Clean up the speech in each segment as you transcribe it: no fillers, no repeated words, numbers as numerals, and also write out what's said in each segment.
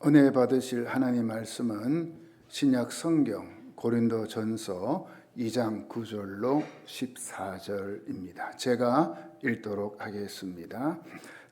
은혜 받으실 하나님 말씀은 신약 성경 고린도전서 2장 9절로 14절입니다. 제가 읽도록 하겠습니다.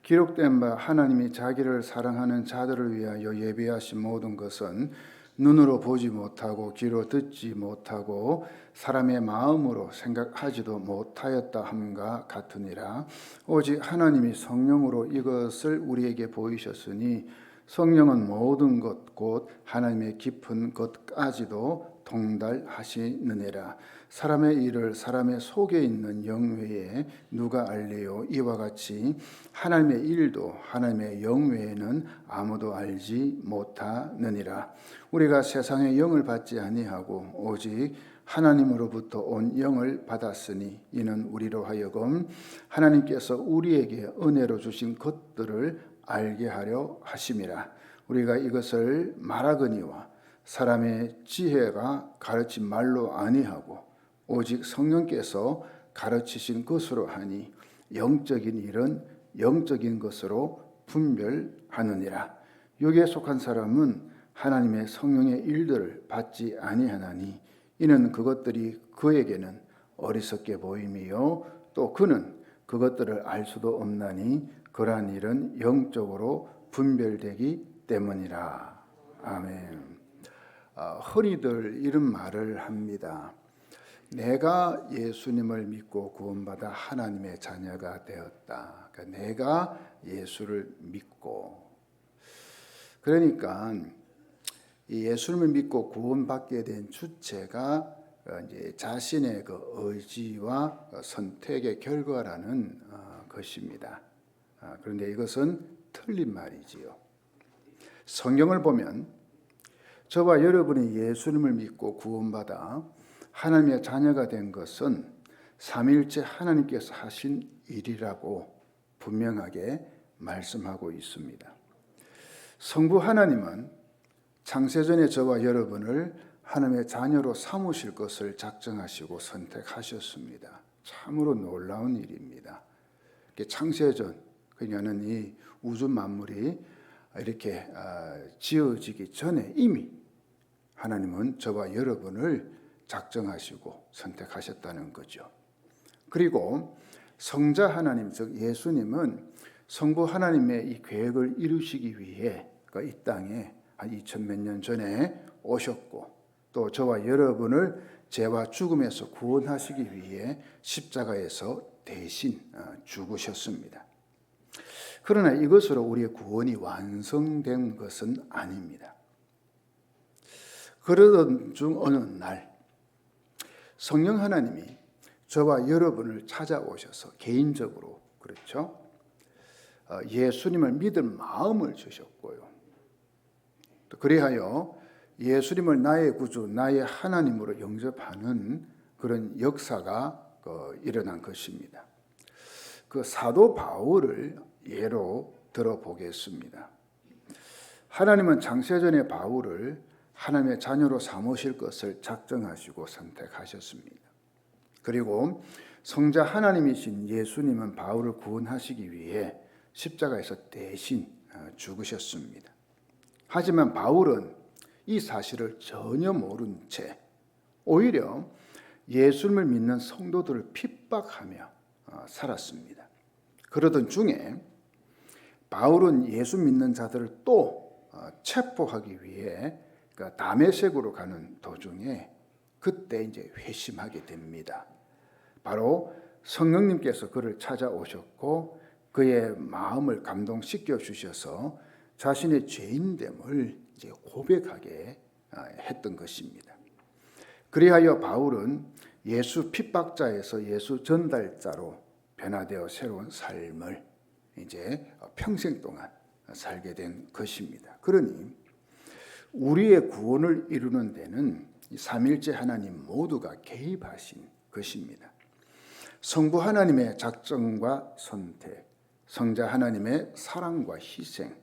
기록된 바 하나님이 자기를 사랑하는 자들을 위하여 예비하신 모든 것은 눈으로 보지 못하고 귀로 듣지 못하고 사람의 마음으로 생각하지도 못하였다 함과 같으니라. 오직 하나님이 성령으로 이것을 우리에게 보이셨으니 성령은 모든 것 곧 하나님의 깊은 것까지도 통달하시느니라. 사람의 일을 사람의 속에 있는 영 외에 누가 알리요? 이와 같이 하나님의 일도 하나님의 영 외에는 아무도 알지 못하느니라. 우리가 세상의 영을 받지 아니하고 오직 하나님으로부터 온 영을 받았으니 이는 우리로 하여금 하나님께서 우리에게 은혜로 주신 것들을 알게 하려 하심이라. 우리가 이것을 말하거니와 사람의 지혜가 가르친 말로 아니하고 오직 성령께서 가르치신 것으로 하니 영적인 일은 영적인 것으로 분별하느니라. 여기에 속한 사람은 하나님의 성령의 일들을 받지 아니하나니 이는 그것들이 그에게는 어리석게 보임이요 또 그는 그것들을 알 수도 없나니 그러한 일은 영적으로 분별되기 때문이라. 아멘. 흔히들 이런 말을 합니다. 내가 예수님을 믿고 구원받아 하나님의 자녀가 되었다. 그러니까 내가 예수를 믿고, 그러니까 예수님을 믿고 구원받게 된 주체가 이제 자신의 그 의지와 선택의 결과라는 것입니다. 그런데 이것은 틀린 말이지요. 성경을 보면 저와 여러분이 예수님을 믿고 구원받아 하나님의 자녀가 된 것은 삼위일체 하나님께서 하신 일이라고 분명하게 말씀하고 있습니다. 성부 하나님은 창세전에 저와 여러분을 하나님의 자녀로 삼으실 것을 작정하시고 선택하셨습니다. 참으로 놀라운 일입니다. 창세전, 그녀는 이 우주 만물이 이렇게 지어지기 전에 이미 하나님은 저와 여러분을 작정하시고 선택하셨다는 거죠. 그리고 성자 하나님, 즉 예수님은 성부 하나님의 이 계획을 이루시기 위해 이 땅에 한 2000몇 년 전에 오셨고 또 저와 여러분을 죄와 죽음에서 구원하시기 위해 십자가에서 대신 죽으셨습니다. 그러나 이것으로 우리의 구원이 완성된 것은 아닙니다. 그러던 중 어느 날 성령 하나님이 저와 여러분을 찾아오셔서 개인적으로 그렇죠? 예수님을 믿을 마음을 주셨고요. 또 그리하여 예수님을 나의 구주, 나의 하나님으로 영접하는 그런 역사가 일어난 것입니다. 그 사도 바울을 예로 들어보겠습니다. 하나님은 창세전에 바울을 하나님의 자녀로 삼으실 것을 작정하시고 선택하셨습니다. 그리고 성자 하나님이신 예수님은 바울을 구원하시기 위해 십자가에서 대신 죽으셨습니다. 하지만 바울은 이 사실을 전혀 모른 채 오히려 예수님을 믿는 성도들을 핍박하며 살았습니다. 그러던 중에 바울은 예수 믿는 자들을 또 체포하기 위해 다메섹으로 가는 도중에 그때 이제 회심하게 됩니다. 바로 성령님께서 그를 찾아오셨고 그의 마음을 감동시켜 주셔서 자신의 죄인됨을 이제 고백하게 했던 것입니다. 그리하여 바울은 예수 핍박자에서 예수 전달자로 변화되어 새로운 삶을 이제 평생 동안 살게 된 것입니다. 그러니 우리의 구원을 이루는 데는 삼일째 하나님 모두가 개입하신 것입니다. 성부 하나님의 작정과 선택, 성자 하나님의 사랑과 희생,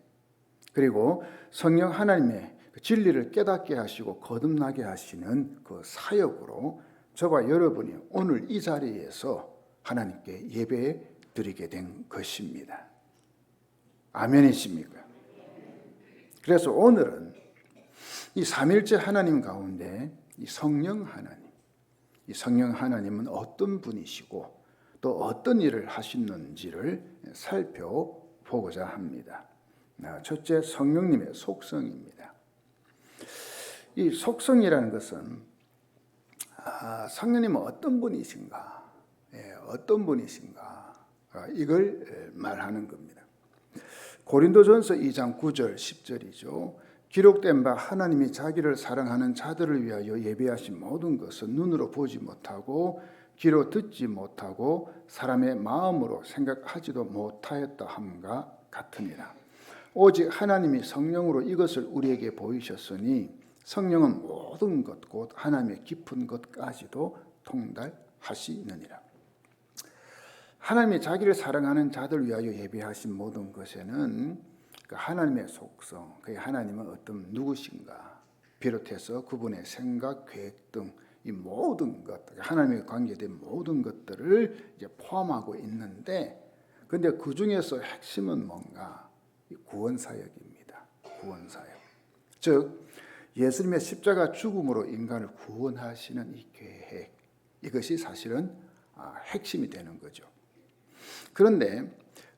그리고 성령 하나님의 진리를 깨닫게 하시고 거듭나게 하시는 그 사역으로 저와 여러분이 오늘 이 자리에서 하나님께 예배 드리게 된 것입니다. 아멘이십니까? 그래서 오늘은 이 삼일째 하나님 가운데 이 성령 하나님은 어떤 분이시고 또 어떤 일을 하시는지를 살펴보고자 합니다. 첫째, 성령님의 속성입니다. 이 속성이라는 것은 성령님은 어떤 분이신가, 이걸 말하는 겁니다. 고린도전서 2장 9절 10절이죠. 기록된 바 하나님이 자기를 사랑하는 자들을 위하여 예비하신 모든 것은 눈으로 보지 못하고 귀로 듣지 못하고 사람의 마음으로 생각하지도 못하였다 함과 같으니라. 오직 하나님이 성령으로 이것을 우리에게 보이셨으니 성령은 모든 것 곧 하나님의 깊은 것까지도 통달하시느니라. 하나님이 자기를 사랑하는 자들 위하여 예비하신 모든 것에는 그 하나님의 속성, 그 하나님은 어떤 누구신가 비롯해서 그분의 생각, 계획 등 이 모든 것, 하나님에 관계된 모든 것들을 이제 포함하고 있는데, 근데 그 중에서 핵심은 뭔가? 구원 사역입니다. 구원 사역. 즉 예수님의 십자가 죽음으로 인간을 구원하시는 이 계획, 이것이 사실은 핵심이 되는 거죠. 그런데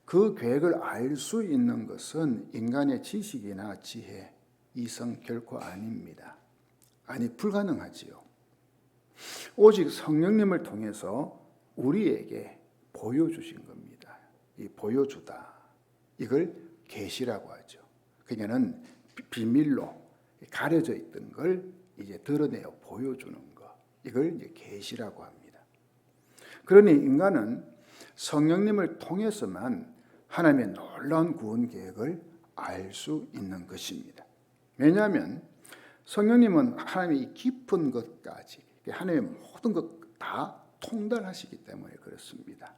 그 계획을 알 수 있는 것은 인간의 지식이나 지혜, 이성 결코 아닙니다. 아니, 불가능하지요. 오직 성령님을 통해서 우리에게 보여주신 겁니다. 이 보여주다, 이걸 계시라고 하죠. 그녀는 비밀로 가려져 있던 걸 이제 드러내어 보여주는 것, 이걸 이제 계시라고 합니다. 그러니 인간은 성령님을 통해서만 하나님의 놀라운 구원 계획을 알 수 있는 것입니다. 왜냐하면 성령님은 하나님의 깊은 것까지, 하나님의 모든 것 다 통달하시기 때문에 그렇습니다.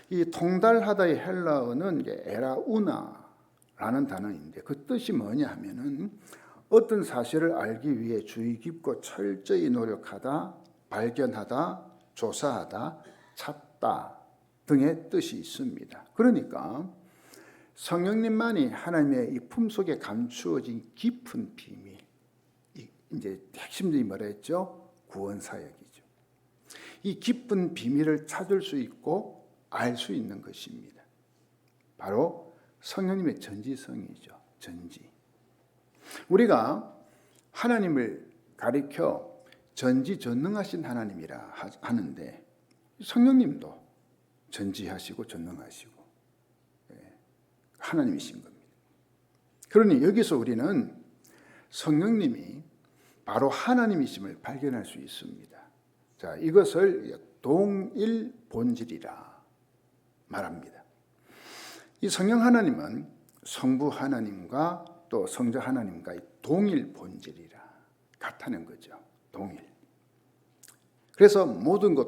이 통달하다의 헬라어는 에라우나라는 단어인데 그 뜻이 뭐냐 하면은 어떤 사실을 알기 위해 주의 깊고 철저히 노력하다, 발견하다, 조사하다, 찾다 등의 뜻이 있습니다. 그러니까 성령님만이 하나님의 이 품속에 감추어진 깊은 비밀, 이제 핵심들이 뭐라 했죠? 구원 사역이죠. 이 깊은 비밀을 찾을 수 있고 알 수 있는 것입니다. 바로 성령님의 전지성이죠. 전지. 우리가 하나님을 가리켜 전지전능하신 하나님이라 하는데 성령님도 전지하시고 전능하시고 하나님이신 겁니다. 그러니 여기서 우리는 성령님이 바로 하나님이심을 발견할 수 있습니다. 자, 이것을 동일 본질이라 말합니다. 이 성령 하나님은 성부 하나님과 또 성자 하나님과 동일 본질이라 같다는 거죠. 동일. 그래서 모든 것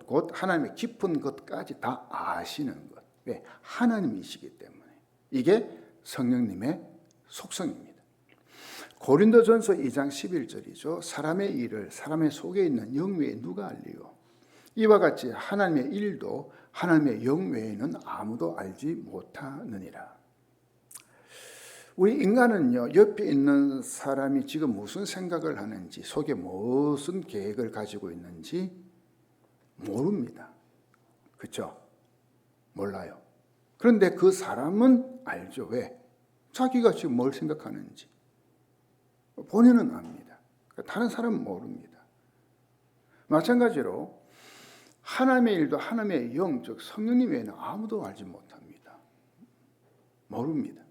곧 하나님의 깊은 것까지 다 아시는 것. 왜? 하나님이시기 때문에. 이게 성령님의 속성입니다. 고린도전서 2장 11절이죠. 사람의 일을 사람의 속에 있는 영 외에 누가 알리요? 이와 같이 하나님의 일도 하나님의 영 외에는 아무도 알지 못하느니라. 우리 인간은요, 옆에 있는 사람이 지금 무슨 생각을 하는지, 속에 무슨 계획을 가지고 있는지 모릅니다. 그렇죠? 몰라요. 그런데 그 사람은 알죠. 왜? 자기가 지금 뭘 생각하는지 본인은 압니다. 다른 사람은 모릅니다. 마찬가지로 하나님의 일도 하나님의 영, 즉 성령님 외에는 아무도 알지 못합니다. 모릅니다.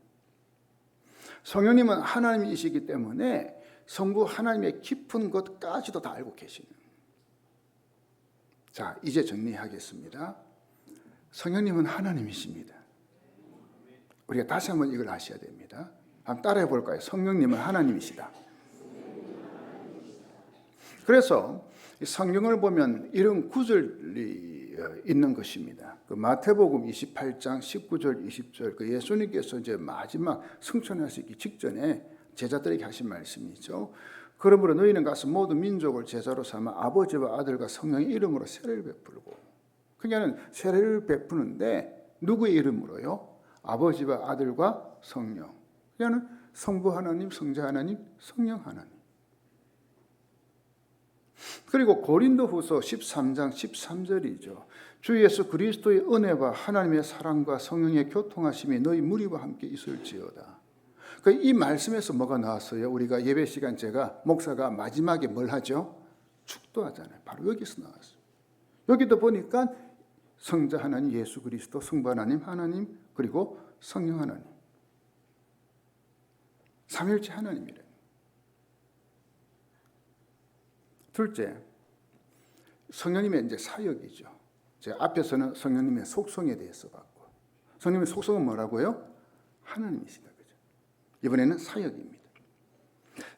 성령님은 하나님이시기 때문에 성부 하나님의 깊은 것까지도 다 알고 계시는. 자, 이제 정리하겠습니다. 성령님은 하나님이십니다. 우리가 다시 한번 이걸 아셔야 됩니다. 한번 따라해 볼까요? 성령님은 하나님이시다. 그래서 성경을 보면 이런 구절이 있는 것입니다. 그 마태복음 28장 19절 20절 그 예수님께서 이제 마지막 승천하시기 직전에 제자들에게 하신 말씀이죠. 그러므로 너희는 가서 모든 민족을 제자로 삼아 아버지와 아들과 성령의 이름으로 세례를 베풀고. 그러니까 세례를 베푸는데 누구의 이름으로요? 아버지와 아들과 성령. 그냥 성부 하나님, 성자 하나님, 성령 하나님. 그리고 고린도후서 13장 13절이죠. 주 예수 그리스도의 은혜와 하나님의 사랑과 성령의 교통하심이 너희 무리와 함께 있을지어다. 이 말씀에서 뭐가 나왔어요? 우리가 예배 시간 제가 목사가 마지막에 뭘 하죠? 축도하잖아요. 바로 여기서 나왔어요. 여기도 보니까 성자 하나님 예수 그리스도, 성부 하나님, 그리고 성령 하나님. 삼일체 하나님이래요. 둘째, 성령님의 이제 사역이죠. 제가 앞에서는 성령님의 속성에 대해서 봤고, 성령님의 속성은 뭐라고요? 하나님이시다. 그죠? 이번에는 사역입니다.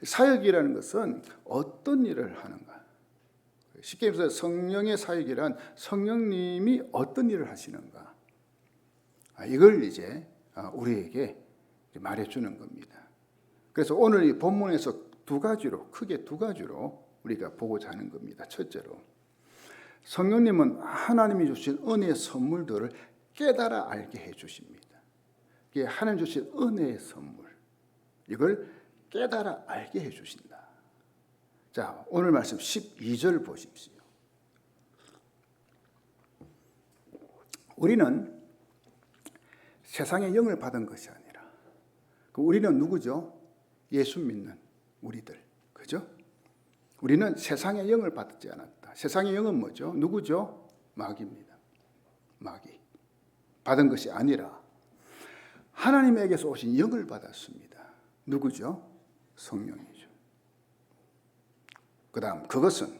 사역이라는 것은 어떤 일을 하는가? 쉽게 말해서 성령의 사역이란 성령님이 어떤 일을 하시는가? 이걸 이제 우리에게 말해주는 겁니다. 그래서 오늘 이 본문에서 크게 두 가지로 우리가 보고자 하는 겁니다. 첫째로, 성령님은 하나님이 주신 은혜의 선물들을 깨달아 알게 해주십니다. 이게 하나님 주신 은혜의 선물, 이걸 깨달아 알게 해주신다. 자, 오늘 말씀 12절 보십시오. 우리는 세상의 영을 받은 것이 아니라, 우리는 누구죠? 예수 믿는 우리들, 그죠? 우리는 세상의 영을 받지 않았다. 세상의 영은 뭐죠? 누구죠? 마귀입니다. 마귀. 받은 것이 아니라 하나님에게서 오신 영을 받았습니다. 누구죠? 성령이죠. 그 다음, 그것은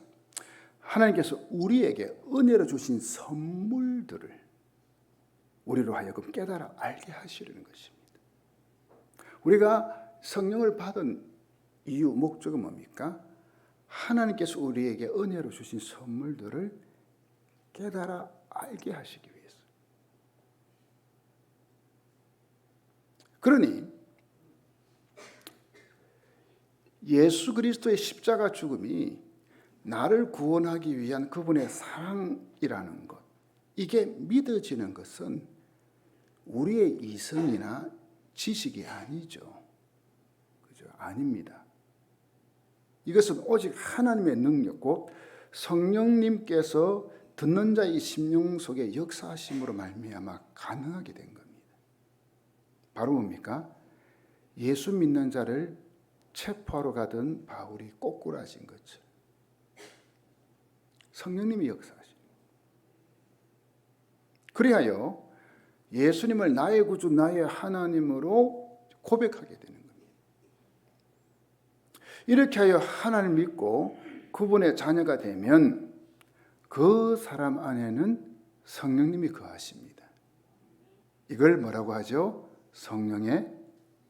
하나님께서 우리에게 은혜로 주신 선물들을 우리로 하여금 깨달아 알게 하시려는 것입니다. 우리가 성령을 받은 이유, 목적은 뭡니까? 하나님께서 우리에게 은혜로 주신 선물들을 깨달아 알게 하시기 위해서. 그러니 예수 그리스도의 십자가 죽음이 나를 구원하기 위한 그분의 사랑이라는 것, 이게 믿어지는 것은 우리의 이성이나 지식이 아니죠. 그죠? 아닙니다. 이것은 오직 하나님의 능력, 곧 성령님께서 듣는 자의 심령 속에 역사하심으로 말미암아 가능하게 된 겁니다. 바로 뭡니까? 예수 믿는 자를 체포하러 가던 바울이 꼬꾸라진 것처럼 성령님이 역사하십니다. 그리하여 예수님을 나의 구주, 나의 하나님으로 고백하게 되는 겁니다. 이렇게 하여 하나님을 믿고 그분의 자녀가 되면 그 사람 안에는 성령님이 거하십니다. 이걸 뭐라고 하죠? 성령의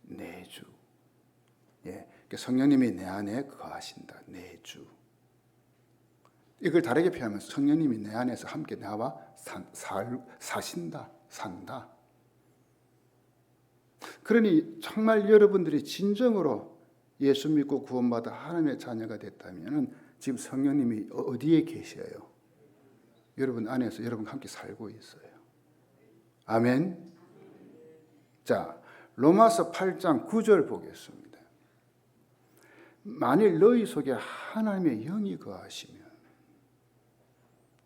내주. 성령님이 내 안에 거하신다. 내주. 이걸 다르게 표현하면 성령님이 내 안에서 함께 나와 사신다. 산다. 그러니 정말 여러분들이 진정으로 예수 믿고 구원받아 하나님의 자녀가 됐다면 지금 성령님이 어디에 계셔요? 여러분 안에서 여러분과 함께 살고 있어요. 아멘. 자, 로마서 8장 9절 보겠습니다. 만일 너희 속에 하나님의 영이 거하시면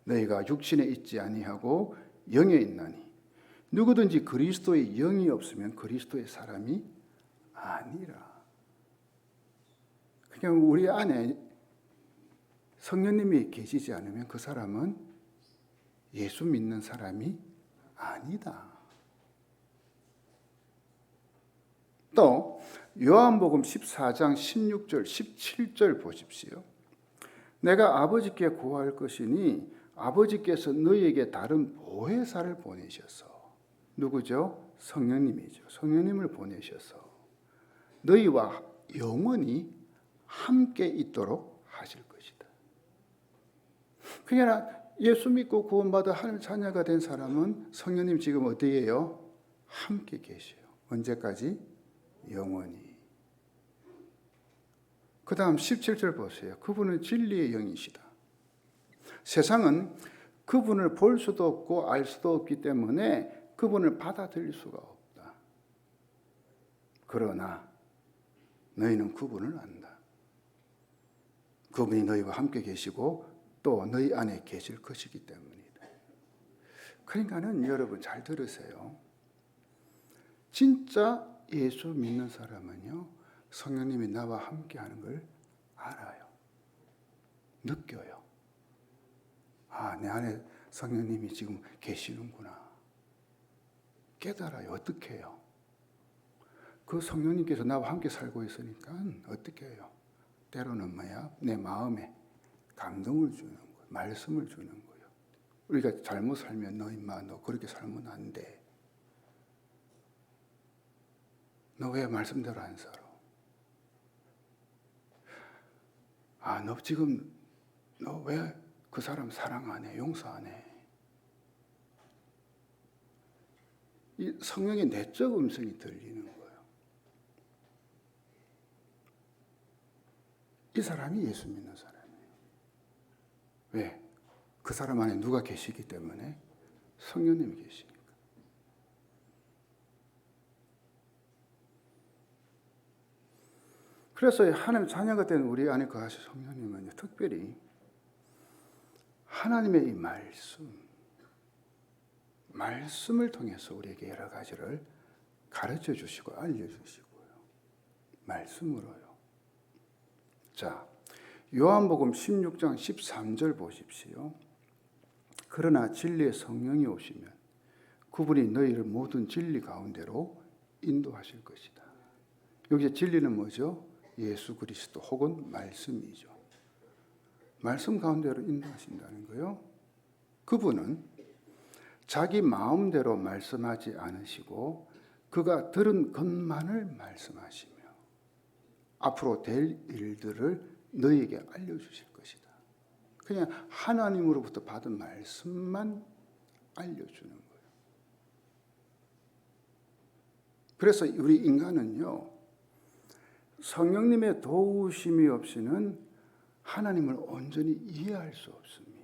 너희가 육신에 있지 아니하고 영에 있나니 누구든지 그리스도의 영이 없으면 그리스도의 사람이 아니라. 그냥 우리 안에 성령님이 계시지 않으면 그 사람은 예수 믿는 사람이 아니다. 또 요한복음 14장 16절 17절 보십시오. 내가 아버지께 구할 것이니 아버지께서 너희에게 다른 보혜사를 보내셔서, 누구죠? 성령님이죠. 성령님을 보내셔서 너희와 영원히 함께 있도록 하실 것이다. 그게 아니라 예수 믿고 구원받아 하나님 자녀가 된 사람은 성령님 지금 어디에요? 함께 계셔요. 언제까지? 영원히. 그 다음 17절 보세요. 그분은 진리의 영이시다. 세상은 그분을 볼 수도 없고 알 수도 없기 때문에 그분을 받아들일 수가 없다. 그러나 너희는 그분을 안다. 그분이 너희와 함께 계시고 또 너희 안에 계실 것이기 때문이다. 그러니까는 여러분 잘 들으세요. 진짜 예수 믿는 사람은요, 성령님이 나와 함께 하는 걸 알아요. 느껴요. 아, 내 안에 성령님이 지금 계시는구나. 깨달아요. 어떻게 해요? 그 성령님께서 나와 함께 살고 있으니까 어떻게 해요? 때로는 뭐야? 내 마음에 감동을 주는 거예요. 말씀을 주는 거예요. 우리가 잘못 살면 너 임마 너 그렇게 살면 안 돼. 너 왜 말씀대로 안 살아? 아, 너 지금 너 왜 그 사람 사랑 안 해? 용서 안 해? 이 성령의 내적 음성이 들리는 거예요. 이 사람이 예수 믿는 사람이에요. 왜? 그 사람 안에 누가 계시기 때문에? 성령님이 계시니까. 그래서 하나님 자녀가 된 우리 안에 거하신 성령님은 특별히 하나님의 이 말씀을 통해서 우리에게 여러 가지를 가르쳐 주시고 알려주시고요. 말씀으로요. 자, 요한복음 16장 13절 보십시오. 그러나 진리의 성령이 오시면 그분이 너희를 모든 진리 가운데로 인도하실 것이다. 여기서 진리는 뭐죠? 예수 그리스도 혹은 말씀이죠. 말씀 가운데로 인도하신다는 거요. 그분은 자기 마음대로 말씀하지 않으시고 그가 들은 것만을 말씀하시며 앞으로 될 일들을 너희에게 알려주실 것이다. 그냥 하나님으로부터 받은 말씀만 알려주는 거예요. 그래서 우리 인간은요, 성령님의 도우심이 없이는 하나님을 온전히 이해할 수 없습니다.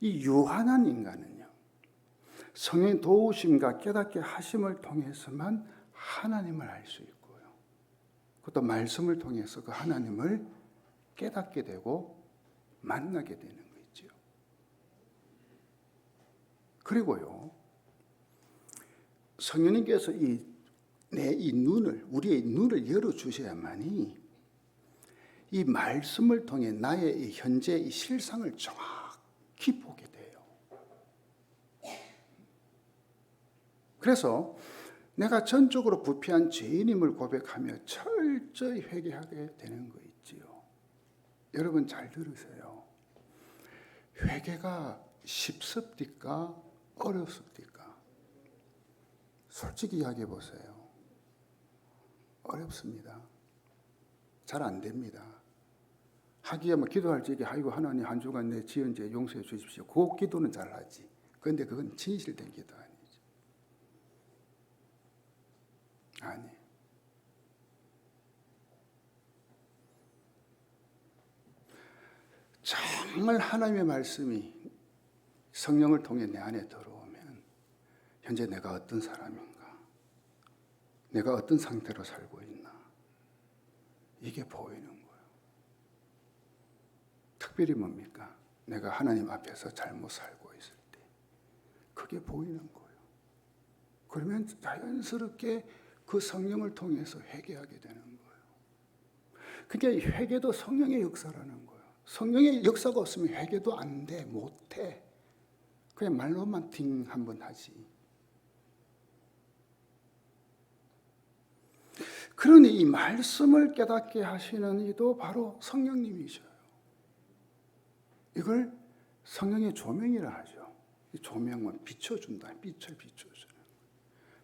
이 유한한 인간은요, 성령의 도우심과 깨닫게 하심을 통해서만 하나님을 알 수 있고요. 그것도 말씀을 통해서 그 하나님을 깨닫게 되고 만나게 되는 거 있죠. 그리고요, 성령님께서 우리의 눈을 열어주셔야만이 이 말씀을 통해 나의 이 현재 이 실상을 정확히 보게 돼요. 그래서 내가 전적으로 부패한 죄인임을 고백하며 철저히 회개하게 되는 거 있지요. 여러분 잘 들으세요. 회개가 쉽습니까? 어렵습니까? 솔직히 이야기해 보세요. 어렵습니다. 잘 안 됩니다. 하기야 뭐 기도할 적에 아이고 하나님 한 주간 내 지은 죄 용서해 주십시오. 그 기도는 잘하지. 그런데 그건 진실된 기도 아니죠. 아니. 정말 하나님의 말씀이 성령을 통해 내 안에 들어오면 현재 내가 어떤 사람인가? 내가 어떤 상태로 살고 있나? 이게 보이는 거예요. 특별히 뭡니까? 내가 하나님 앞에서 잘못 살고 있을 때 그게 보이는 거예요. 그러면 자연스럽게 그 성령을 통해서 회개하게 되는 거예요. 그러니까 회개도 성령의 역사라는 거예요. 성령의 역사가 없으면 회개도 안 돼, 못 해. 그냥 말로만 띵 한번 하지. 그러니 이 말씀을 깨닫게 하시는 이도 바로 성령님이셔요. 이걸 성령의 조명이라 하죠. 이 조명은 비춰준다. 빛을 비춰주는.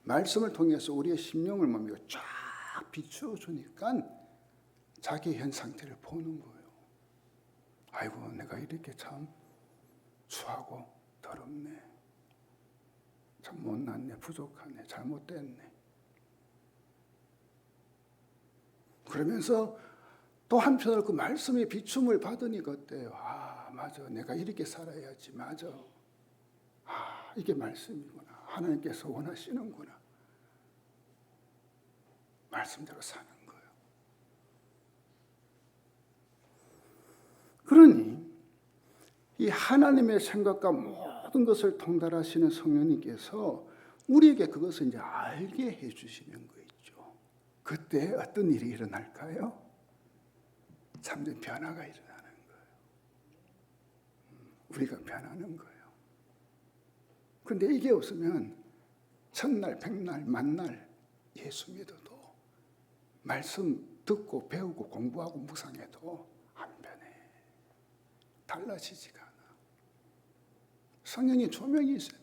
말씀을 통해서 우리의 심령을 뭡니까? 쫙 비춰주니까 자기 현 상태를 보는 거예요. 아이고 내가 이렇게 참 추하고 더럽네. 참 못났네. 부족하네. 잘못됐네. 그러면서 또 한편으로 그 말씀의 비춤을 받으니까 어때요? 아 맞아. 내가 이렇게 살아야지. 맞아. 아 이게 말씀이구나. 하나님께서 원하시는구나. 말씀대로 사는 거예요. 그러니 이 하나님의 생각과 모든 것을 통달하시는 성령님께서 우리에게 그것을 이제 알게 해주시는 거 있죠. 그때 어떤 일이 일어날까요? 참된 변화가 일어나는 거예요. 우리가 변하는 거예요. 그런데 이게 없으면 천날, 백날, 만날 예수 믿어도 말씀 듣고 배우고 공부하고 묵상해도 안 변해. 달라지지가 않아. 성령의 조명이 있어야 돼요.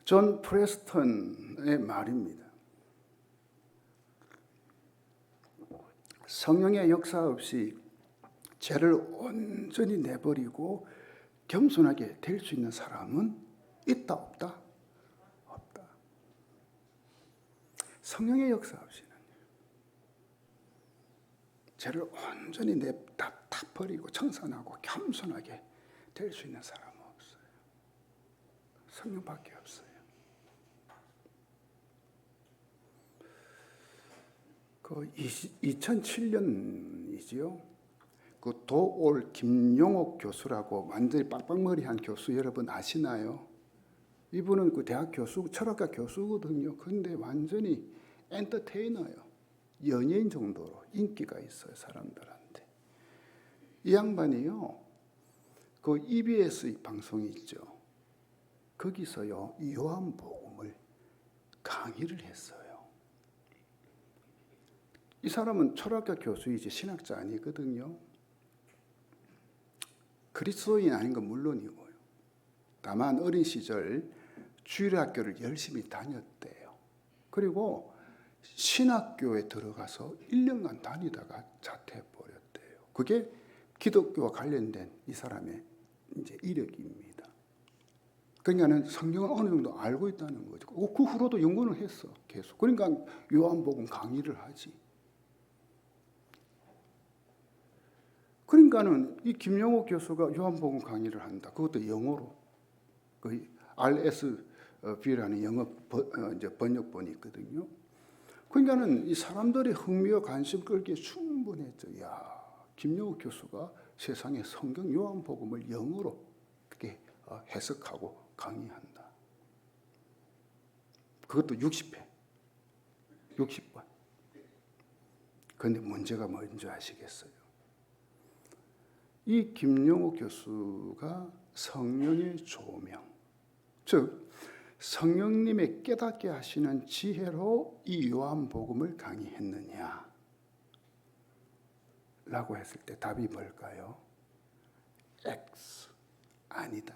존 프레스턴의 말입니다. 성령의 역사 없이 죄를 온전히 내버리고 겸손하게 될 수 있는 사람은 있다 없다? 없다. 성령의 역사 없이는 죄를 온전히 다 버리고 청산하고 겸손하게 될 수 있는 사람은 없어요. 성령밖에 없어요. 그 2007년이지요. 그 도올 김용옥 교수라고 완전히 빡빡머리한 교수 여러분 아시나요? 이분은 그 대학 교수, 철학과 교수거든요. 그런데 완전히 엔터테이너예요. 연예인 정도로 인기가 있어요, 사람들한테. 이 양반이요, 그 EBS 방송이 있죠. 거기서요, 요한복음을 강의를 했어요. 이 사람은 철학과 교수이지 신학자 아니거든요. 그리스도인 아닌 건 물론이고요. 다만 어린 시절 주일학교를 열심히 다녔대요. 그리고 신학교에 들어가서 1년간 다니다가 자퇴해버렸대요. 그게 기독교와 관련된 이 사람의 이제 이력입니다. 그러니까는 성경을 어느 정도 알고 있다는 거죠. 그 후로도 연구를 했어, 계속. 그러니까 요한복음 강의를 하지. 그러니까는 이 김영옥 교수가 요한복음 강의를 한다. 그것도 영어로. 그 RSV라는 영어 이제 번역본이 있거든요. 그러니까는 이 사람들의 흥미와 관심 끌기에 충분했죠. 야, 김영옥 교수가 세상에 성경 요한복음을 영어로 그렇게 해석하고 강의한다. 그것도 60회, 60번. 그런데 문제가 뭔지 아시겠어요? 이 김용옥 교수가 성령의 조명, 즉 성령님의 깨닫게 하시는 지혜로 이 요한복음을 강의했느냐? 라고 했을 때 답이 뭘까요? X, 아니다.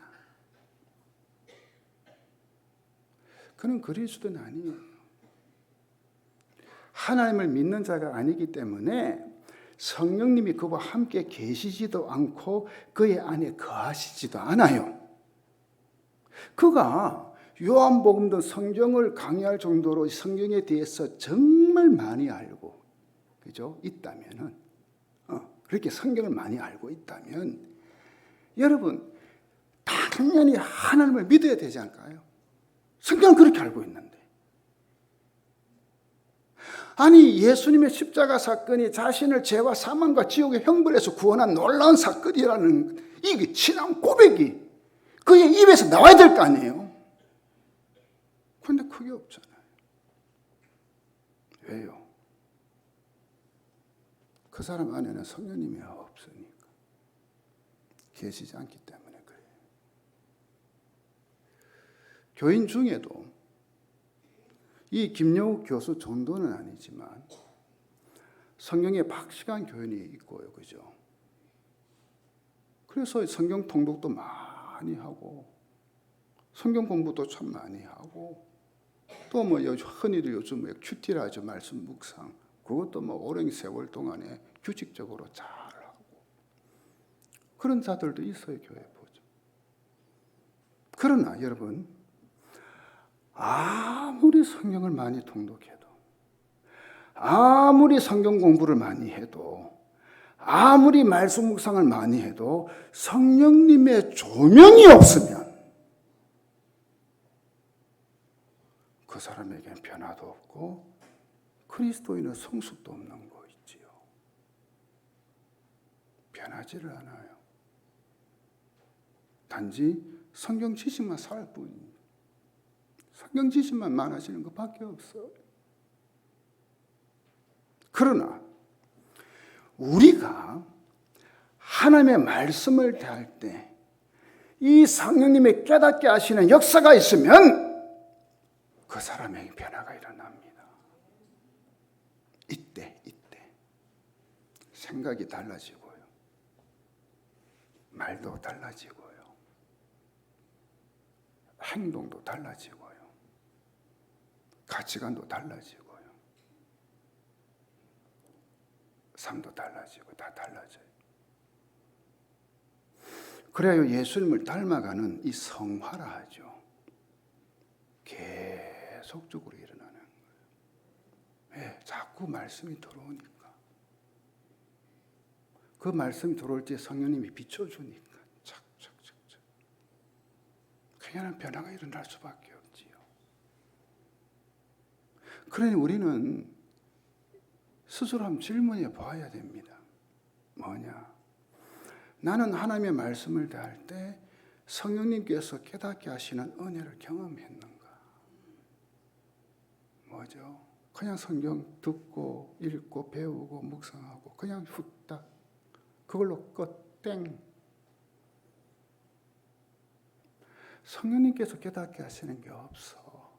그는 그리스도는 아니에요. 하나님을 믿는 자가 아니기 때문에 성령님이 그와 함께 계시지도 않고 그의 안에 거하시지도 않아요. 그가 요한복음도 성경을 강의할 정도로 성경에 대해서 정말 많이 알고, 그죠? 있다면은, 그렇게 성경을 많이 알고 있다면, 여러분, 당연히 하나님을 믿어야 되지 않을까요? 성경은 그렇게 알고 있는데. 아니, 예수님의 십자가 사건이 자신을 죄와 사망과 지옥의 형벌에서 구원한 놀라운 사건이라는 이 신앙 고백이 그의 입에서 나와야 될 거 아니에요? 그런데 그게 없잖아요. 왜요? 그 사람 안에는 성령님이 없으니까. 계시지 않기 때문에 그래요. 교인 중에도 이 김영욱 교수 정도는 아니지만 성경에 박식한 교인이 있고요. 그죠? 그래서 성경 통독도 많이 하고 성경 공부도 참 많이 하고 또 뭐 흔히들 요즘 큐티라 하죠. 말씀 묵상. 그것도 뭐 오랜 세월 동안에 규칙적으로 잘 하고 그런 자들도 있어요. 교회 보죠. 그러나 여러분 아무리 성경을 많이 통독해도 아무리 성경 공부를 많이 해도 아무리 말씀 묵상을 많이 해도 성령님의 조명이 없으면 그 사람에게는 변화도 없고 그리스도인은 성숙도 없는 거 있지요. 변하지를 않아요. 단지 성경 지식만 살 뿐입니다. 성경 지식만 많아지는 것밖에 없어요. 그러나 우리가 하나님의 말씀을 대할 때 이 성령님의 깨닫게 하시는 역사가 있으면 그 사람에게 변화가 일어납니다. 이때 생각이 달라지고요. 말도 달라지고요. 행동도 달라지고요. 가치관도 달라지고요. 삶도 달라지고 다 달라져요. 그래야 예수님을 닮아가는 이 성화라 하죠. 계속적으로 일어나는 거예요. 왜? 자꾸 말씀이 들어오니까. 그 말씀이 들어올 때 성령님이 비춰주니까 착착착착. 그냥 변화가 일어날 수밖에 없지요. 그러니 우리는 스스로 한번 질문해 봐야 됩니다. 뭐냐? 나는 하나님의 말씀을 대할 때 성령님께서 깨닫게 하시는 은혜를 경험했는가? 뭐죠? 그냥 성경 듣고 읽고 배우고 묵상하고 그냥 후딱 그걸로 끝 땡. 성령님께서 깨닫게 하시는 게 없어.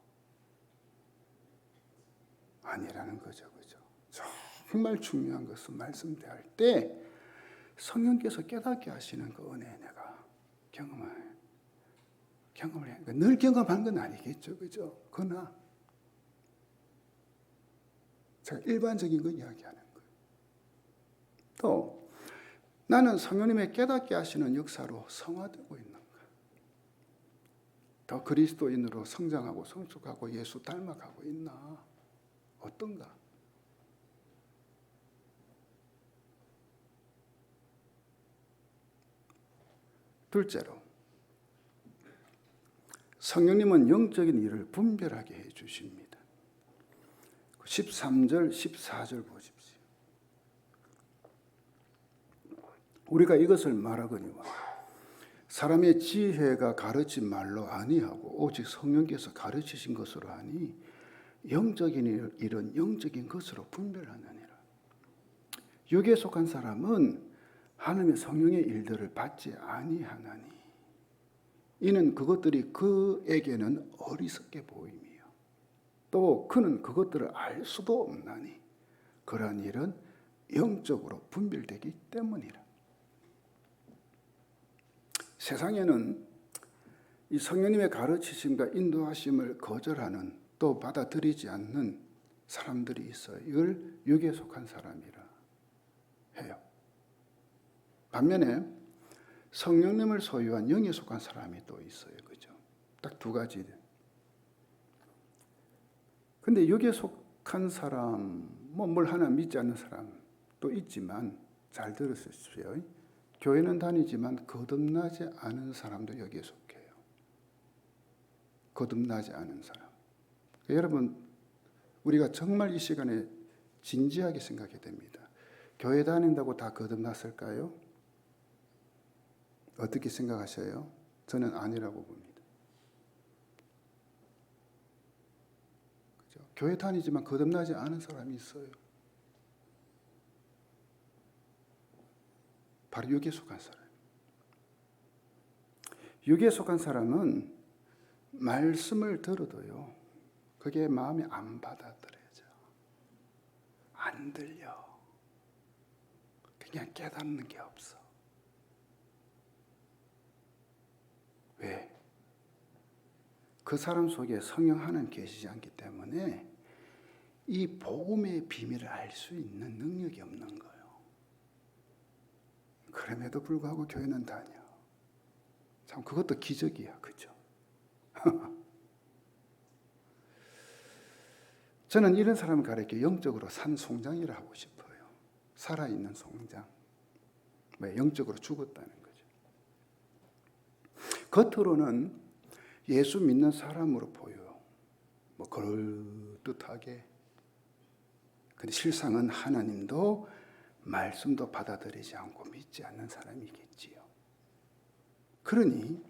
아니라는 거죠. 그죠? 정말 중요한 것은 말씀 대할 때 성령께서 깨닫게 하시는 그 은혜 내가 경험을 해. 그러니까 늘 경험한 건 아니겠죠. 그죠? 그러나 제가 일반적인 거 이야기하는 거예요. 또 나는 성령님의 깨닫게 하시는 역사로 성화되고 있는가? 더 그리스도인으로 성장하고 성숙하고 예수 닮아가고 있나? 어떤가? 둘째로 성령님은 영적인 일을 분별하게 해 주십니다. 13절, 14절 보십시오. 우리가 이것을 말하거니와 사람의 지혜가 가르친 말로 아니하고 오직 성령께서 가르치신 것으로 하니 영적인 일은 영적인 것으로 분별하느니라. 육에 속한 사람은 하나님의 성령의 일들을 받지 아니하나니 이는 그것들이 그에게는 어리석게 보임이요 또 그는 그것들을 알 수도 없나니 그러한 일은 영적으로 분별되기 때문이라. 세상에는 이 성령님의 가르치심과 인도하심을 거절하는 또 받아들이지 않는 사람들이 있어요. 이걸 육에 속한 사람이라 해요. 반면에 성령님을 소유한 영에 속한 사람이 또 있어요. 그죠? 딱 두 가지. 근데 육에 속한 사람, 뭘 하나 믿지 않는 사람도 있지만 잘 들으십시오. 교회는 다니지만 거듭나지 않은 사람도 여기에 속해요. 거듭나지 않은 사람. 여러분, 우리가 정말 이 시간에 진지하게 생각해야 됩니다. 교회 다닌다고 다 거듭났을까요? 어떻게 생각하셔요? 저는 아니라고 봅니다. 그죠? 교회 다니지만 거듭나지 않은 사람이 있어요. 바로 육에 속한 사람. 육에 속한 사람은 말씀을 들어도요, 그게 마음에 안 받아들여져. 안 들려. 그냥 깨닫는 게 없어. 왜? 그 사람 속에 성령 하나님 계시지 않기 때문에 이 복음의 비밀을 알 수 있는 능력이 없는 거예요. 그럼에도 불구하고 교회는 다녀. 참 그것도 기적이야. 그죠? 저는 이런 사람을 가르쳐 영적으로 산 송장이라 하고 싶어요. 살아있는 송장. 왜? 영적으로 죽었다는 거죠. 겉으로는 예수 믿는 사람으로 보여요. 뭐 그럴듯하게. 근데 실상은 하나님도 말씀도 받아들이지 않고 믿지 않는 사람이겠지요. 그러니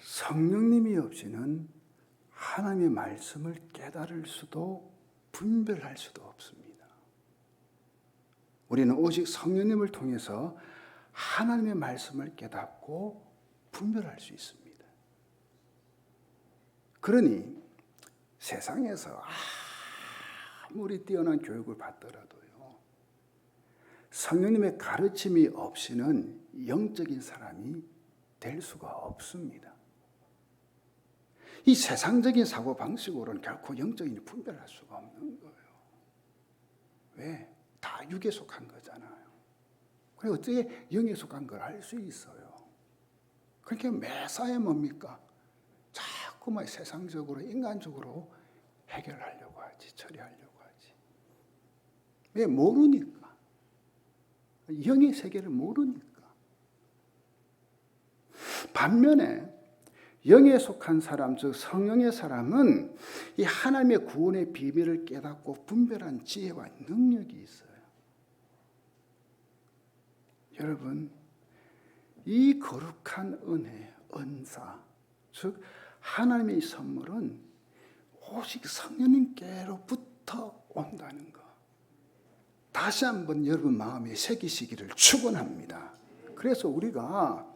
성령님이 없이는 하나님의 말씀을 깨달을 수도 분별할 수도 없습니다. 우리는 오직 성령님을 통해서 하나님의 말씀을 깨닫고 분별할 수 있습니다. 그러니 세상에서 아무리 뛰어난 교육을 받더라도요, 성령님의 가르침이 없이는 영적인 사람이 될 수가 없습니다. 이 세상적인 사고방식으로는 결코 영적인이 분별할 수가 없는 거예요. 왜? 다 육에 속한 거잖아요. 그래서 어떻게 영에 속한 걸 알 수 있어요? 그러니까 매사에 뭡니까? 자꾸만 세상적으로, 인간적으로 해결하려고 하지, 처리하려고 하지. 왜? 모르니까. 영의 세계를 모르니까. 반면에 영에 속한 사람, 즉 성령의 사람은 이 하나님의 구원의 비밀을 깨닫고 분별한 지혜와 능력이 있어요. 여러분, 이 거룩한 은혜, 은사, 즉 하나님의 선물은 오직 성령님께로부터 온다는 것. 다시 한번 여러분 마음에 새기시기를 축원합니다. 그래서 우리가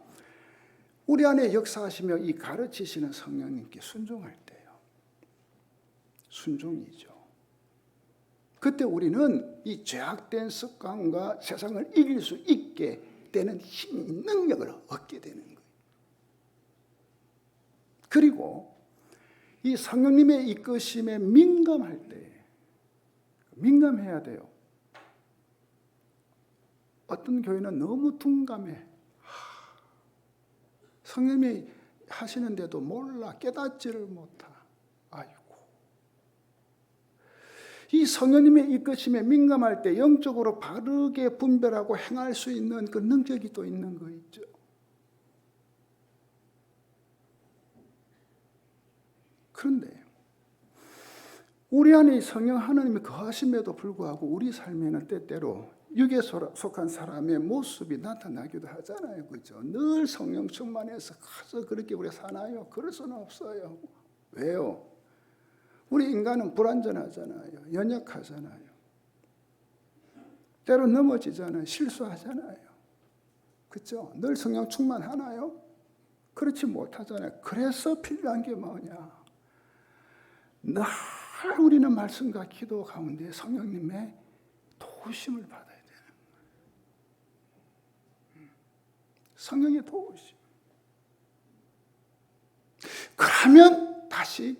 우리 안에 역사하시며 이 가르치시는 성령님께 순종할 때요. 순종이죠. 그때 우리는 이 죄악된 습관과 세상을 이길 수 있게 되는 힘, 능력을 얻게 되는 거예요. 그리고 이 성령님의 이끄심에 민감할 때, 민감해야 돼요. 어떤 교회는 너무 둔감해. 성령님이 하시는데도 몰라, 깨닫지를 못하. 아이고. 이 성령님의 이끄심에 민감할 때 영적으로 바르게 분별하고 행할 수 있는 그 능력이 또 있는 거 있죠. 그런데 우리 안에 성령 하나님이 거하심에도 불구하고 우리 삶에는 때때로 육에 속한 사람의 모습이 나타나기도 하잖아요. 그죠? 늘 성령 충만해서 가서 그렇게 우리가 사나요? 그럴 수는 없어요. 왜요? 우리 인간은 불완전하잖아요. 연약하잖아요. 때로 넘어지잖아요. 실수하잖아요. 그렇죠? 늘 성령 충만하나요? 그렇지 못하잖아요. 그래서 필요한 게 뭐냐? 늘 우리는 말씀과 기도 가운데 성령님의 도우심을 받아야 되는 거예요. 성령의 도우심. 그러면 다시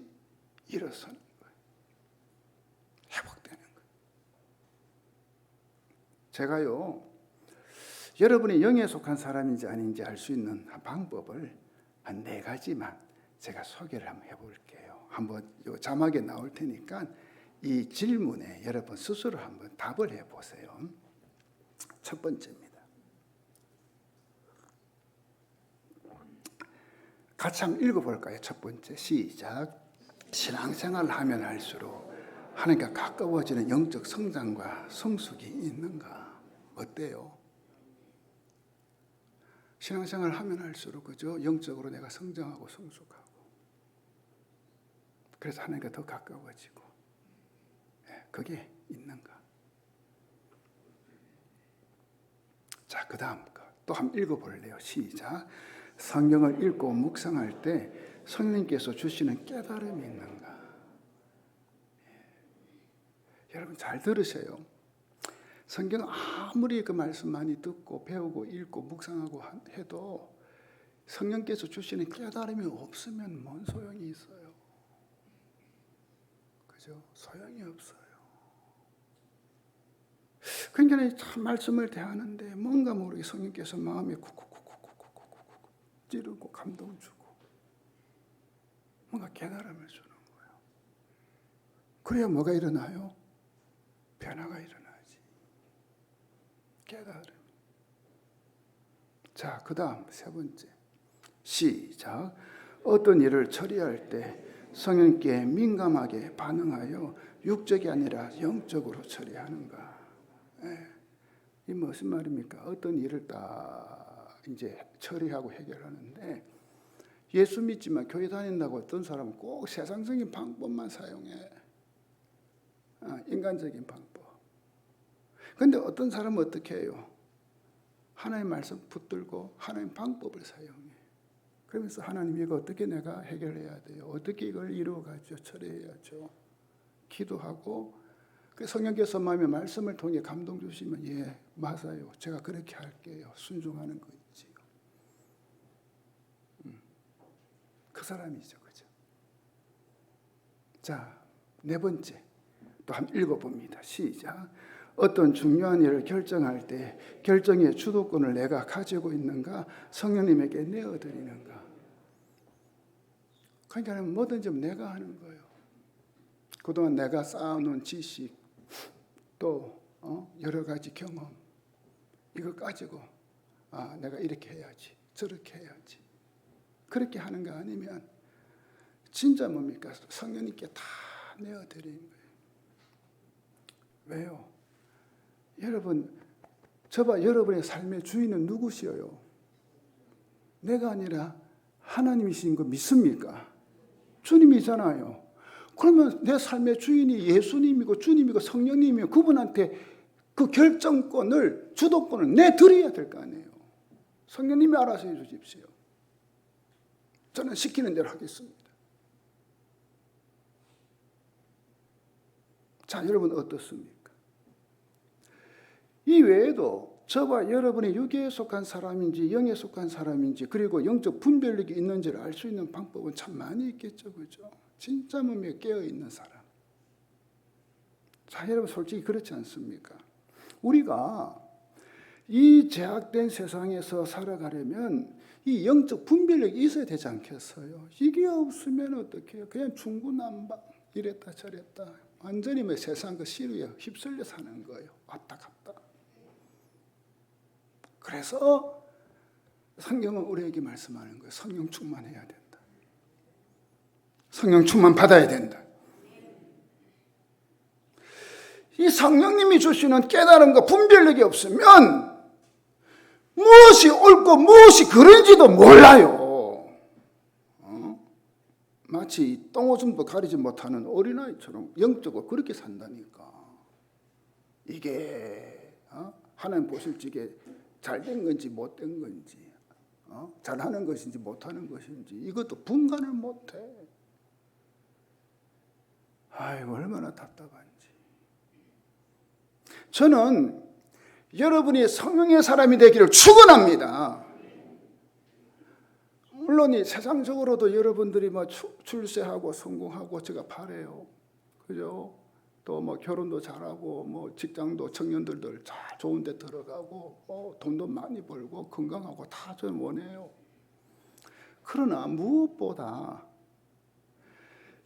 일어서는 거예요. 회복되는 거예요. 제가요, 여러분이 영에 속한 사람인지 아닌지 알 수 있는 방법을 한 4가지만 제가 소개를 한번 해볼게요. 한번 요 자막에 나올 테니까 이 질문에 여러분 스스로 한번 답을 해보세요. 첫 번째입니다. 같이 한번 읽어볼까요? 첫 번째, 시작. 신앙생활을 하면 할수록 하나님과 가까워지는 영적 성장과 성숙이 있는가? 어때요? 신앙생활을 하면 할수록 그죠? 영적으로 내가 성장하고 성숙하고 그래서 하나님과 더 가까워지고 그게 있는가? 자, 그 다음 거 또 한번 읽어볼래요. 시작. 성경을 읽고 묵상할 때 성령님께서 주시는 깨달음이 있는가? 여러분 잘 들으세요. 성경 아무리 그 말씀 많이 듣고 배우고 읽고 묵상하고 해도 성령께서 주시는 깨달음이 없으면 뭔 소용이 있어요? 그죠? 소용이 없어요. 그러니까 참 말씀을 대하는데 뭔가 모르게 성령께서 마음에 쿡쿡쿡쿡쿡쿡쿡 찌르고 감동 주고 뭔가 깨달음을 주는 거예요. 그래야 뭐가 일어나요? 변화가 일어나지. 깨달음. 자, 그 다음 3번째. 시작. 어떤 일을 처리할 때 성령께 민감하게 반응하여 육적이 아니라 영적으로 처리하는가? 이 무슨 말입니까? 어떤 일을 딱 이제 처리하고 해결하는데, 예수 믿지만 교회 다닌다고 어떤 사람은 꼭 세상적인 방법만 사용해. 인간적인 방법. 그런데 어떤 사람은 어떻게 해요? 하나님 말씀 붙들고 하나님 방법을 사용해. 그러면서 하나님 이거 어떻게 내가 해결해야 돼요? 어떻게 이걸 이루어가죠? 처리해야죠. 기도하고 성령께서 마음의 말씀을 통해 감동 주시면 예, 맞아요. 제가 그렇게 할게요. 순종하는 거 있지요. 그 사람이죠. 그죠? 자, 네 번째. 또 한번 읽어봅니다. 시작. 어떤 중요한 일을 결정할 때 결정의 주도권을 내가 가지고 있는가? 성령님에게 내어드리는가? 그러니까 뭐든지 내가 하는 거예요. 그동안 내가 쌓아놓은 지식, 또 여러 가지 경험, 이거 가지고 내가 이렇게 해야지, 저렇게 해야지. 그렇게 하는 거 아니면 진짜 뭡니까? 성령님께 다 내어드리는 거예요. 왜요? 여러분, 저봐 여러분의 삶의 주인은 누구시여요? 내가 아니라 하나님이신 거 믿습니까? 주님이잖아요. 그러면 내 삶의 주인이 예수님이고 주님이고 성령님이고 그분한테 그 결정권을, 주도권을 내드려야 될 거 아니에요. 성령님이 알아서 해주십시오. 저는 시키는 대로 하겠습니다. 자, 여러분 어떻습니까? 이 외에도 저와 여러분이 육에 속한 사람인지 영에 속한 사람인지 그리고 영적 분별력이 있는지를 알 수 있는 방법은 참 많이 있겠죠. 그죠? 진짜 몸에 깨어있는 사람. 자, 여러분 솔직히 그렇지 않습니까? 우리가 이 제약된 세상에서 살아가려면 이 영적 분별력이 있어야 되지 않겠어요? 이게 없으면 어떻게 해요? 그냥 중구난방 이랬다 저랬다 완전히 세상 그 시루에 휩쓸려 사는 거예요. 왔다 갔다. 그래서 성경은 우리에게 말씀하는 거예요. 성령 충만해야 된다. 성령 충만 받아야 된다. 이 성령님이 주시는 깨달음과 분별력이 없으면 무엇이 옳고 무엇이 그른지도 몰라요. 마치 똥오줌도 가리지 못하는 어린아이처럼 영적으로 그렇게 산다니까. 이게 하나님 보실 적에 잘된 건지 못된 건지, 잘하는 것인지 못하는 것인지 이것도 분간을 못해. 아이고 얼마나 답답한지. 저는 여러분이 성령의 사람이 되기를 축원합니다. 물론 이 세상적으로도 여러분들이 출세하고 성공하고 제가 바래요. 그죠? 또 결혼도 잘하고 직장도 청년들도 잘 좋은 데 들어가고 돈도 많이 벌고 건강하고 다 저는 원해요. 그러나 무엇보다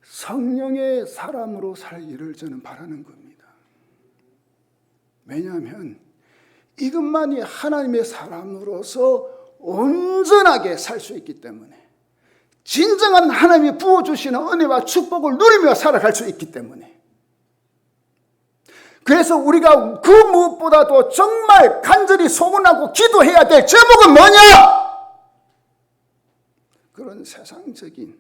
성령의 사람으로 살기를 저는 바라는 겁니다. 왜냐하면 이것만이 하나님의 사람으로서 온전하게 살 수 있기 때문에, 진정한 하나님이 부어주시는 은혜와 축복을 누리며 살아갈 수 있기 때문에, 그래서 우리가 그 무엇보다도 정말 간절히 소원하고 기도해야 될 제목은 뭐냐? 그런 세상적인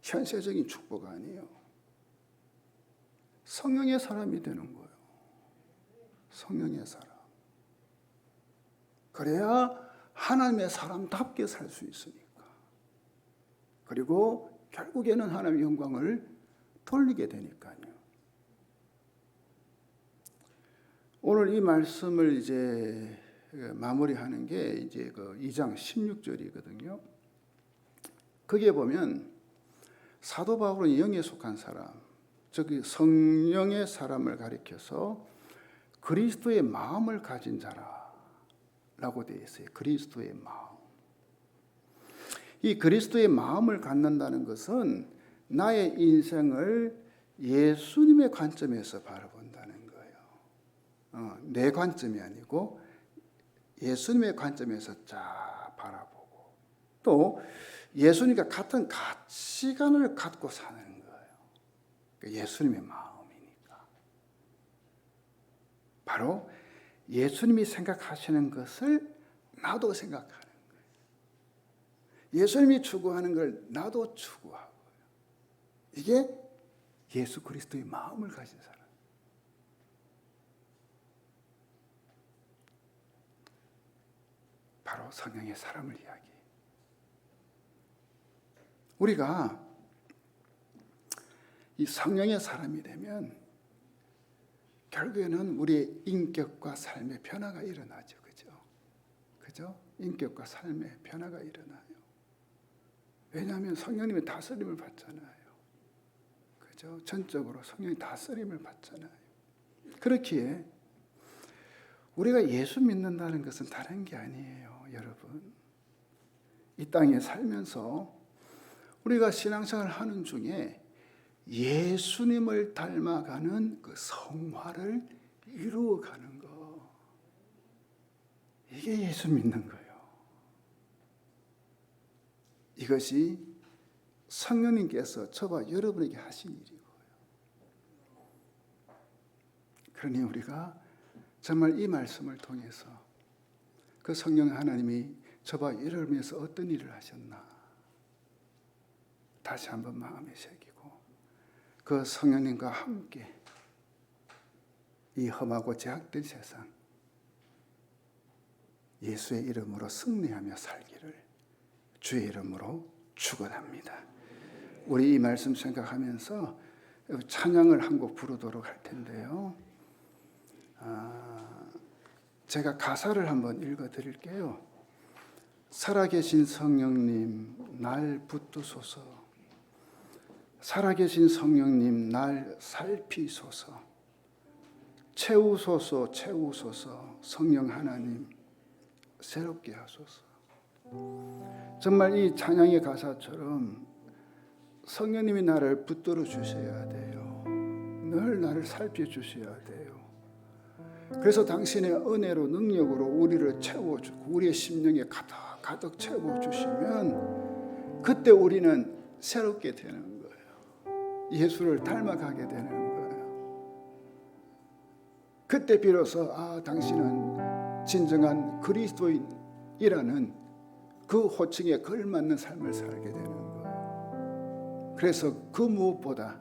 현세적인 축복 아니에요. 성령의 사람이 되는 거예요. 성령의 사람. 그래야 하나님의 사람답게 살 수 있으니까. 그리고 결국에는 하나님의 영광을 돌리게 되니까요. 오늘 이 말씀을 이제 마무리하는 게 이제 그 2장 16절이거든요. 거기에 보면 사도 바울은 영에 속한 사람, 즉 성령의 사람을 가리켜서 그리스도의 마음을 가진 자라라고 되어 있어요. 그리스도의 마음. 이 그리스도의 마음을 갖는다는 것은 나의 인생을 예수님의 관점에서 바라본다는 거예요. 내 관점이 아니고 예수님의 관점에서 쫙 바라보고, 또 예수님과 같은 가치관을 갖고 사는 거예요. 예수님의 마음이니까. 바로 예수님이 생각하시는 것을 나도 생각하는 거예요. 예수님이 추구하는 걸 나도 추구하고요. 이게 예수 그리스도의 마음을 가진 사람. 바로 성령의 사람을 이야기해요. 우리가 이 성령의 사람이 되면 결국에는 우리의 인격과 삶의 변화가 일어나죠. 그죠? 인격과 삶의 변화가 일어나요. 왜냐하면 성령님의 다스림을 받잖아요. 그죠? 전적으로 성령의 다스림을 받잖아요. 그렇기에 우리가 예수 믿는다는 것은 다른 게 아니에요, 여러분. 이 땅에 살면서 우리가 신앙생활을 하는 중에 예수님을 닮아가는 그 성화를 이루어가는 거. 이게 예수 믿는 거예요. 이것이 성령님께서 저와 여러분에게 하신 일이고요. 그러니 우리가 정말 이 말씀을 통해서 그 성령 하나님이 저와 여러분에서 어떤 일을 하셨나 다시 한번 마음에 새기고 그 성령님과 함께 이 험하고 제약된 세상 예수의 이름으로 승리하며 살기를 주의 이름으로 축원합니다. 우리 이 말씀 생각하면서 찬양을 한 곡 부르도록 할 텐데요. 제가 가사를 한번 읽어드릴게요. 살아계신 성령님 날 붙드소서, 살아계신 성령님 날 살피소서, 채우소서 채우소서, 성령 하나님 새롭게 하소서. 정말 이 찬양의 가사처럼 성령님이 나를 붙들어 주셔야 돼요. 늘 나를 살펴주셔야 돼요. 그래서 당신의 은혜로 능력으로 우리를 채워주고 우리의 심령에 가득 채워주시면 그때 우리는 새롭게 되는 거예요. 예수를 닮아가게 되는 거예요. 그때 비로소 당신은 진정한 그리스도인이라는 그 호칭에 걸맞는 삶을 살게 되는 거예요. 그래서 그 무엇보다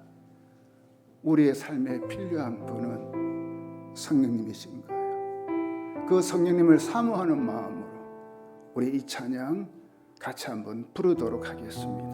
우리의 삶에 필요한 분은 성령님이신 거예요. 그 성령님을 사모하는 마음으로 우리 이 찬양 같이 한번 부르도록 하겠습니다.